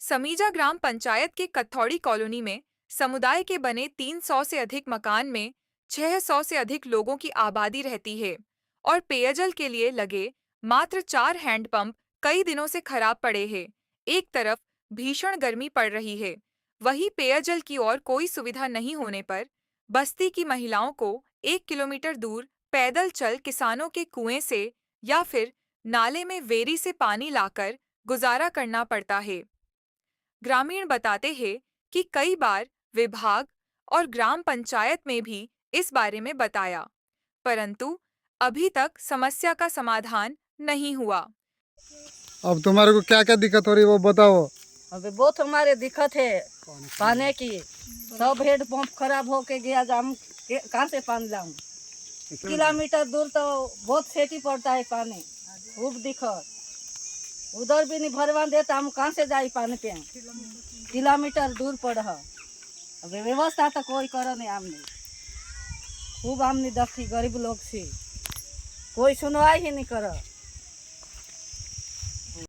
समीजा ग्राम पंचायत के कथौड़ी कॉलोनी में समुदाय के बने 300 से अधिक मकान में 600 से अधिक लोगों की आबादी रहती है और पेयजल के लिए लगे मात्र 4 हैंडपंप कई दिनों से खराब पड़े हैं। एक तरफ भीषण गर्मी पड़ रही है, वहीं पेयजल की और कोई सुविधा नहीं होने पर बस्ती की महिलाओं को 1 किलोमीटर दूर पैदल चल किसानों के कुएं से या फिर नाले में वेरी से पानी लाकर गुजारा करना पड़ता है। ग्रामीण बताते हैं कि कई बार विभाग और ग्राम पंचायत में भी इस बारे में बताया, परंतु अभी तक समस्या का समाधान नहीं हुआ। अब तुम्हारे को क्या क्या दिक्कत हो रही है वो बताओ। अबे बहुत हमारे दिक्कत है पानी की। सब हेड पंप खराब होके गया, हम कहाँ से पानी लाऊं? किलोमीटर दूर तो बहुत खेती पड़ता है पानी, खूब दिक्कत। उधर भी नहीं भरवा देता, हम कहाँ से जाए पानी पे? किलोमीटर दूर पड़ है। अबे व्यवस्था तो कोई करो नहीं, हमने खूब हमने दखी गरीब लोग से कोई सुनवाई ही नहीं करो।